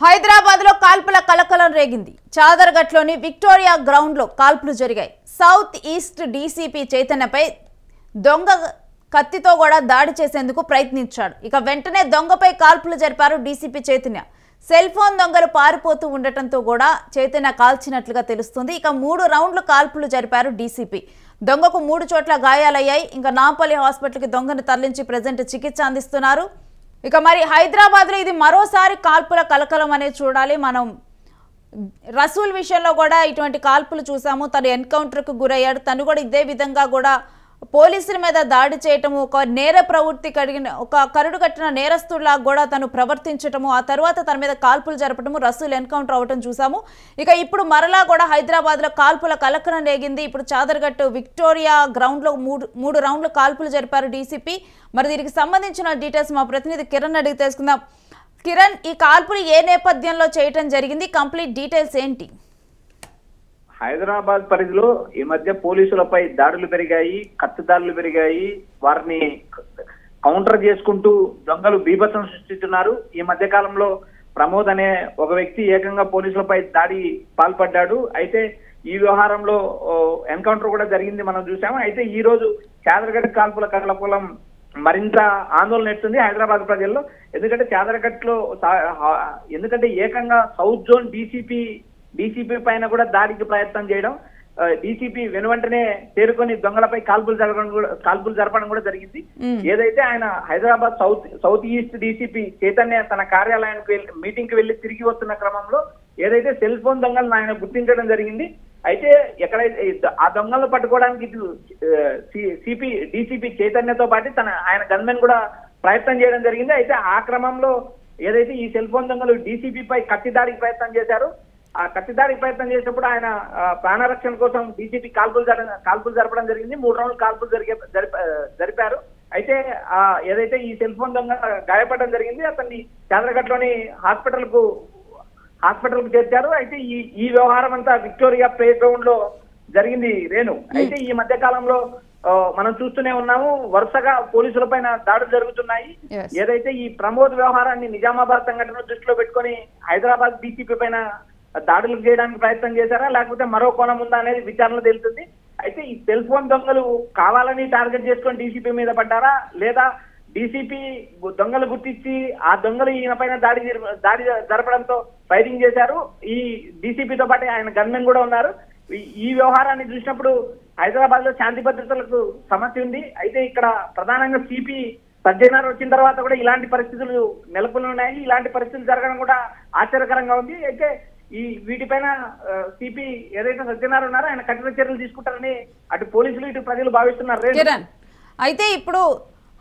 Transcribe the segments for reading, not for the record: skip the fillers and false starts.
హైదరాబాద్ లో కాల్పుల కలకలం రేగింది. చాదర్ఘట్లోని విక్టోరియా గ్రౌండ్ లో కాల్పులు జరిగాయి. సౌత్ ఈస్ట్ డీసీపీ చైతన్యపై దొంగ కత్తితో కూడా దాడి చేసేందుకు ప్రయత్నించాడు. ఇక వెంటనే దొంగపై కాల్పులు జరిపారు డీసీపీ చైతన్య. సెల్ ఫోన్ దొంగలు పారిపోతూ ఉండటంతో కూడా చైతన్య కాల్చినట్లుగా తెలుస్తుంది. ఇక 3 రౌండ్లు కాల్పులు జరిపారు డీసీపీ. దొంగకు 3 చోట్ల గాయాలయ్యాయి. ఇంకా నాంపల్లి హాస్పిటల్కి దొంగను తరలించి ప్రెజెంట్ చికిత్స అందిస్తున్నారు. ఇక మరి హైదరాబాద్లో ఇది మరోసారి కాల్పుల కలకలం అనేది చూడాలి. మనం రసూల్ విషయంలో కూడా ఇటువంటి కాల్పులు చూసాము. తను ఎన్కౌంటర్కు గురయ్యాడు. తను కూడా ఇదే విధంగా కూడా పోలీసుల మీద దాడి చేయటము, ఒక నేర ప్రవృత్తి కలిగిన ఒక కరుడు కట్టిన నేరస్తుడిలా కూడా తను ప్రవర్తించటము, ఆ తర్వాత తన మీద కాల్పులు జరపటము, రసూల్ ఎన్కౌంటర్ అవ్వటం చూసాము. ఇక ఇప్పుడు మరలా కూడా హైదరాబాద్లో కాల్పుల కలకలం రేగింది. ఇప్పుడు చాదర్ఘట్ విక్టోరియా గ్రౌండ్లో మూడు రౌండ్లు కాల్పులు జరిపారు డీసీపీ. మరి దీనికి సంబంధించిన డీటెయిల్స్ మా ప్రతినిధి కిరణ్ అడిగి తెలుసుకుందాం. కిరణ్, ఈ కాల్పులు ఏ నేపథ్యంలో చేయటం జరిగింది? కంప్లీట్ డీటెయిల్స్ ఏంటి? హైదరాబాద్ పరిధిలో ఈ మధ్య పోలీసులపై దాడులు పెరిగాయి, కత్తిదాడులు పెరిగాయి. వారిని కౌంటర్ చేసుకుంటూ దొంగలు బీభత్సం సృష్టిస్తున్నారు. ఈ మధ్య కాలంలో ప్రమోద్ అనే ఒక వ్యక్తి ఏకంగా పోలీసులపై దాడి పాల్పడ్డాడు. అయితే ఈ వ్యవహారంలో ఎన్కౌంటర్ కూడా జరిగింది, మనం చూసాము. అయితే ఈ రోజు చాదర్ఘట్ కాల్పుల కలకలం మరింత ఆందోళన ఎత్తుంది హైదరాబాద్ ప్రజల్లో. ఎందుకంటే చాదర్ఘట్ లో ఏకంగా సౌత్ జోన్ డీసీపీ పైన కూడా దాడికి ప్రయత్నం చేయడం, డీసీపీ వెనువెంటనే తేరుకొని దొంగలపై కాల్పులు జరపడం కూడా జరిగింది. ఏదైతే ఆయన Hyderabad south east DCP Chaitanya తన కార్యాలయానికి మీటింగ్ కి వెళ్లి తిరిగి వస్తున్న క్రమంలో ఏదైతే సెల్ ఫోన్ దొంగలను ఆయన గుర్తించడం జరిగింది. అయితే ఎక్కడైతే ఆ దొంగలను పట్టుకోవడానికి ఇటు డీసీపీ చైతన్యతో పాటు ఆయన గన్మెన్ కూడా ప్రయత్నం చేయడం జరిగింది. అయితే ఆ క్రమంలో ఏదైతే ఈ సెల్ ఫోన్ దొంగలు డీసీపీపై కత్తి దాడికి ప్రయత్నం చేశారు, ఆ కత్తిదాడికి ప్రయత్నం చేసినప్పుడు ఆయన ప్రాణరక్షణ కోసం డీసీపీ కాల్పులు జరపడం జరిగింది. 3 రౌండ్లు కాల్పులు జరిపారు. అయితే ఏదైతే ఈ సెల్ ఫోన్ దొంగ గాయపడడం జరిగింది, అతన్ని చాదర్ఘట్లోని హాస్పిటల్ కు చేర్చారు. అయితే ఈ వ్యవహారం అంతా విక్టోరియా ప్లే గ్రౌండ్ లో జరిగింది రేణు. అయితే ఈ మధ్య కాలంలో మనం చూస్తూనే ఉన్నాము, వరుసగా పోలీసుల పైన దాడులు జరుగుతున్నాయి. ఏదైతే ఈ ప్రమోద్ వ్యవహారాన్ని నిజామాబాద్ సంఘటన దృష్టిలో పెట్టుకొని హైదరాబాద్ డీసీపీ పైన దాడులు చేయడానికి ప్రయత్నం చేశారా, లేకపోతే మరో కోణం ఉందా అనేది విచారణ తెలుస్తుంది. అయితే ఈ సెల్ ఫోన్ దొంగలు కావాలని టార్గెట్ చేసుకొని డీసీపీ మీద పడ్డారా, లేదా డీసీపీ దొంగలు గుర్తించి ఆ దొంగలు ఈయన పైన దాడి జరపడంతో ఫైరింగ్ చేశారు. ఈ డీసీపీతో పాటు ఆయన గన్మెన్ కూడా ఉన్నారు. ఈ వ్యవహారాన్ని చూసినప్పుడు హైదరాబాద్ లో శాంతి భద్రతలకు సమస్య ఉంది. అయితే ఇక్కడ ప్రధానంగా సిపి సజ్జనార్ వచ్చిన తర్వాత కూడా ఇలాంటి పరిస్థితులు నెలకొని ఉన్నాయి. ఇలాంటి పరిస్థితులు జరగడం కూడా ఆశ్చర్యకరంగా ఉంది. అయితే వీటిపైన సిపి ఏదైతే సజ్జనార్ ఉన్నారో ఆయన కఠిన చర్యలు తీసుకుంటారని అటు పోలీసులు ఇటు ప్రజలు భావిస్తున్నారు. అయితే ఇప్పుడు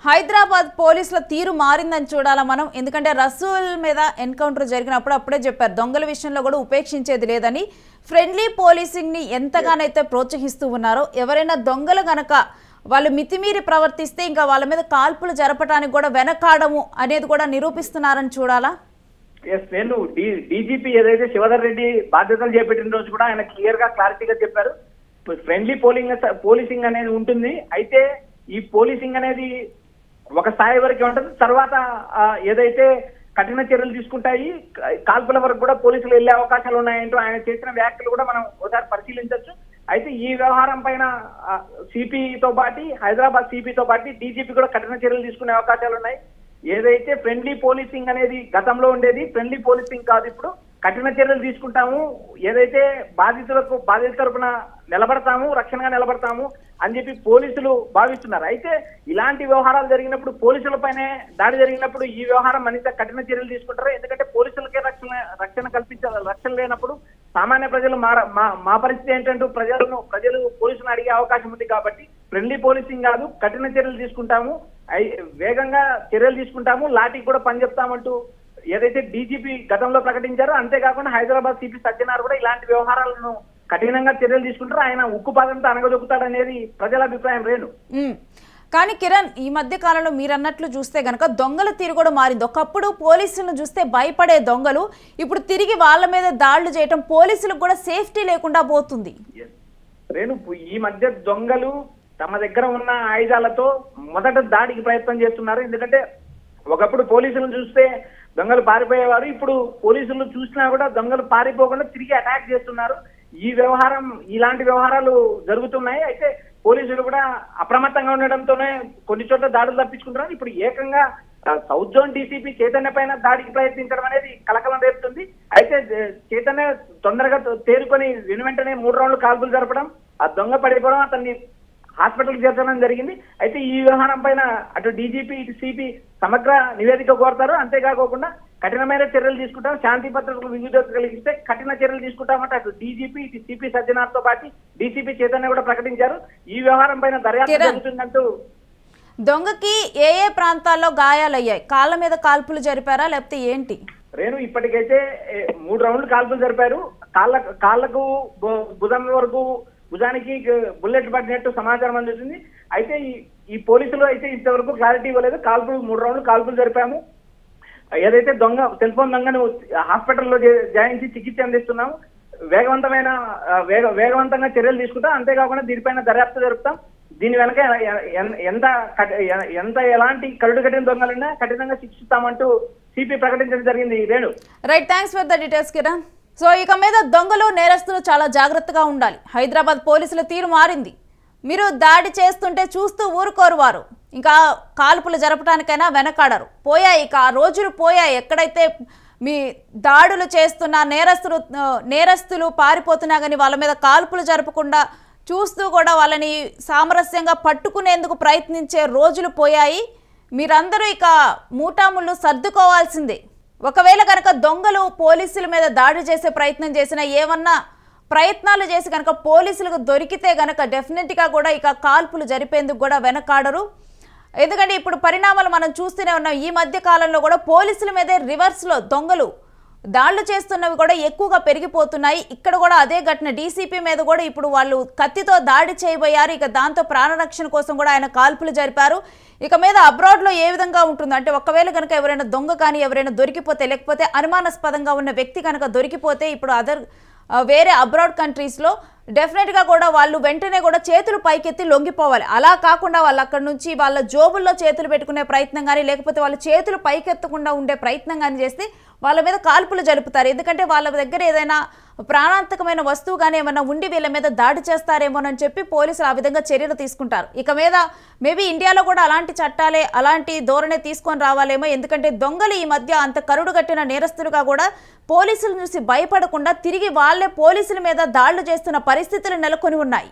హైదరాబాద్ పోలీసుల తీరు మారిందని చూడాలా మనం. ఎందుకంటే రసూల్ మీద ఎన్కౌంటర్ జరిగినప్పుడు అప్పుడే చెప్పారు, దొంగల విషయంలో కూడా ఉపేక్షించేది లేదని. ఫ్రెండ్లీ పోలీసింగ్ ని ఎంతగానైతే ప్రోత్సహిస్తూ ఉన్నారో, ఎవరైనా దొంగలు గనక వాళ్ళు మితిమీరి ప్రవర్తిస్తే ఇంకా వాళ్ళ మీద కాల్పులు జరపడానికి కూడా వెనకాడము అనేది కూడా నిరూపిస్తున్నారని చూడాలా. నేను డీజీపీ ఏదైతే శివధర్ రెడ్డి బాధ్యతలు చేపట్టిన రోజు కూడా ఆయన క్లారిటీగా చెప్పారు, ఫ్రెండ్లీ పోలీసింగ్ అనేది ఉంటుంది. అయితే ఈ పోలీసింగ్ అనేది ఒక స్థాయి వరకే ఉంటుంది. తర్వాత ఏదైతే కఠిన చర్యలు తీసుకుంటాయి, కాల్పుల వరకు కూడా పోలీసులు వెళ్లే అవకాశాలు ఉన్నాయంటూ ఆయన చేసిన వ్యాఖ్యలు కూడా మనం ఒకసారి పరిశీలించవచ్చు. అయితే ఈ వ్యవహారం పైన హైదరాబాద్ సిపితో పాటు డీజీపీ కూడా కఠిన చర్యలు తీసుకునే అవకాశాలు ఉన్నాయి. ఏదైతే ఫ్రెండ్లీ పోలీసింగ్ అనేది గతంలో ఉండేది, ఫ్రెండ్లీ పోలీసింగ్ కాదు, ఇప్పుడు కఠిన చర్యలు తీసుకుంటాము, ఏదైతే బాధితుల తరపున నిలబడతాము, రక్షణగా నిలబడతాము అని చెప్పి పోలీసులు భావిస్తున్నారు. అయితే ఇలాంటి వ్యవహారాలు జరిగినప్పుడు, పోలీసులపైనే దాడి జరిగినప్పుడు ఈ వ్యవహారం మరింత కఠిన చర్యలు తీసుకుంటారు. ఎందుకంటే పోలీసులకే రక్షణ లేనప్పుడు సామాన్య ప్రజలు మా పరిస్థితి ఏంటంటూ ప్రజలు పోలీసులను అడిగే అవకాశం ఉంది. కాబట్టి ఫ్రెండ్లీ పోలీసింగ్ కాదు, కఠిన చర్యలు తీసుకుంటాము, వేగంగా చర్యలు తీసుకుంటాము, లాఠీ కూడా పని చెప్తామంటూ ఏదైతే డీజీపీ గతంలో ప్రకటించారో, అంతేకాకుండా హైదరాబాద్ సిపి సజ్జనార్ కూడా ఇలాంటి వ్యవహారాలను కఠినంగా చర్యలు తీసుకుంటారు. ఆయన ఉక్కు పాదంతో అనగదొక్కుతాడనేది ప్రజల అభిప్రాయం రేణు. కానీ కిరణ్, ఈ మధ్య కాలంలో మీరు అన్నట్లు చూస్తే గనక దొంగల తీరు కూడా మారింది. ఒకప్పుడు పోలీసులను చూస్తే భయపడే దొంగలు ఇప్పుడు తిరిగి వాళ్ళ మీద దాడులు చేయటం, పోలీసులకు కూడా సేఫ్టీ లేకుండా పోతుంది. రేణు, ఈ మధ్య దొంగలు తమ దగ్గర ఉన్న ఆయుధాలతో మొదట దాడికి ప్రయత్నం చేస్తున్నారు. ఎందుకంటే ఒకప్పుడు పోలీసులను చూస్తే దొంగలు పారిపోయేవారు. ఇప్పుడు పోలీసులు చూసినా కూడా దొంగలు పారిపోకుండా తిరిగి అటాక్ చేస్తున్నారు. ఇలాంటి వ్యవహారాలు జరుగుతున్నాయి. అయితే పోలీసులు కూడా అప్రమత్తంగా ఉండడంతోనే కొన్ని చోట్ల దాడులు తప్పించుకుంటున్నారు. ఇప్పుడు ఏకంగా సౌత్ జోన్ డీసీపీ చైతన్య పైన దాడికి ప్రయత్నించడం అనేది కలకలం రేపుతుంది. అయితే చైతన్య తొందరగా తేరుకొని వెంటనే 3 రౌండ్లు కాల్పులు జరపడం, ఆ దొంగ పడిపోవడం, అతన్ని హాస్పిటల్కి చేర్చడం జరిగింది. అయితే ఈ వ్యవహారం పైన అటు డీజీపీ ఇటు సిపి సమగ్ర నివేదిక కోరతారు. అంతేకాకుండా కఠినమైన చర్యలు తీసుకుంటాం, శాంతి భద్రతలకు విఘాతం కలిగిస్తే కఠిన చర్యలు తీసుకుంటామంటే అటు డీజీపీ ఇటు సిపి సజ్జనార్ తో పాటు డీసీపీ చైతన్య కూడా ప్రకటించారు. ఈ వ్యవహారం పైన దర్యాప్తు జరుగుతుందంటూ. దొంగకి ఏ ప్రాంతాల్లో గాయాలయ్యాయి? కాళ్ళ మీద కాల్పులు జరిపారా లేకపోతే ఏంటి? రేణు, ఇప్పటికైతే 3 రౌండ్లు కాల్పులు జరిపారు. కాళ్లకు భుజానికి బుల్లెట్ పడినట్టు సమాచారం అందుతుంది. అయితే ఈ పోలీసులు అయితే ఇంతవరకు క్లారిటీ ఇవ్వలేదు. 3 రౌండ్లు కాల్పులు జరిపాము. ఏదైతే సెల్ ఫోన్ దొంగను హాస్పిటల్లో జాయించి చికిత్స అందిస్తున్నాము. వేగవంతంగా చర్యలు తీసుకుంటాం. అంతేకాకుండా దీనిపైన దర్యాప్తు జరుపుతాం. దీని వెనక ఎలాంటి కట్టిన దొంగలైనా కఠినంగా శిక్షిస్తామంటూ సిపి ప్రకటించడం జరిగింది. Renu, right, thanks for the details Kiran. So ఇక మీద దొంగలు నేరస్తులు చాలా జాగ్రత్తగా ఉండాలి. హైదరాబాద్ పోలీసుల తీరు మారింది. మీరు దాడి చేస్తుంటే చూస్తూ ఊరుకోరు వారు. ఇంకా కాల్పులు జరపడానికైనా వెనకాడరు. పోయాయి ఇక ఆ రోజులు పోయాయి. ఎక్కడైతే మీ దాడులు చేస్తున్న నేరస్తులు పారిపోతున్నా కానీ వాళ్ళ మీద కాల్పులు జరపకుండా చూస్తూ కూడా వాళ్ళని సామరస్యంగా పట్టుకునేందుకు ప్రయత్నించే రోజులు పోయాయి. మీరందరూ ఇక మూటాముళ్ళు సర్దుకోవాల్సిందే. ఒకవేళ కనుక దొంగలు పోలీసుల మీద దాడి చేసే ప్రయత్నం చేసినా, ఏమన్నా ప్రయత్నాలు చేసి కనుక పోలీసులకు దొరికితే కనుక డెఫినెట్గా కూడా ఇక కాల్పులు జరిపేందుకు కూడా వెనకాడరు. ఎందుకంటే ఇప్పుడు పరిణామాలు మనం చూస్తూనే ఉన్నాం. ఈ మధ్య కాలంలో కూడా పోలీసుల మీదే రివర్స్లో దొంగలు దాడులు చేస్తున్నవి కూడా ఎక్కువగా పెరిగిపోతున్నాయి. ఇక్కడ కూడా అదే ఘటన. డీసీపీ మీద కూడా ఇప్పుడు వాళ్ళు కత్తితో దాడి చేయబోయారు. ఇక దాంతో ప్రాణరక్షణ కోసం కూడా ఆయన కాల్పులు జరిపారు. ఇక మీద అబ్రాడ్లో ఏ విధంగా ఉంటుంది అంటే, ఒకవేళ కనుక ఎవరైనా దొంగ కానీ ఎవరైనా దొరికిపోతే, లేకపోతే అనుమానాస్పదంగా ఉన్న వ్యక్తి కనుక దొరికిపోతే ఇప్పుడు వేరే అబ్రాడ్ కంట్రీస్లో డెఫినెట్గా కూడా వాళ్ళు వెంటనే కూడా చేతులు పైకెత్తి లొంగిపోవాలి. అలా కాకుండా వాళ్ళు అక్కడ నుంచి వాళ్ళ జోబుల్లో చేతులు పెట్టుకునే ప్రయత్నం కానీ, లేకపోతే వాళ్ళ చేతులు పైకెత్తకుండా ఉండే ప్రయత్నం కానీ చేస్తే వాళ్ళ మీద కాల్పులు జరుపుతారు. ఎందుకంటే వాళ్ళ దగ్గర ఏదైనా ప్రాణాంతకమైన వస్తువు కానీ ఏమైనా ఉండి వీళ్ళ మీద దాడి చేస్తారేమోనని చెప్పి పోలీసులు ఆ విధంగా చర్యలు తీసుకుంటారు. ఇక మీద మేబీ ఇండియాలో కూడా అలాంటి చట్టాలే, అలాంటి ధోరణి తీసుకొని రావాలేమో. ఎందుకంటే దొంగలు ఈ మధ్య అంత కరుడు కట్టిన నేరస్తులుగా కూడా పోలీసులు చూసి భయపడకుండా తిరిగి వాళ్ళే పోలీసుల మీద దాడులు చేస్తున్న పరిస్థితులు నెలకొని ఉన్నాయి.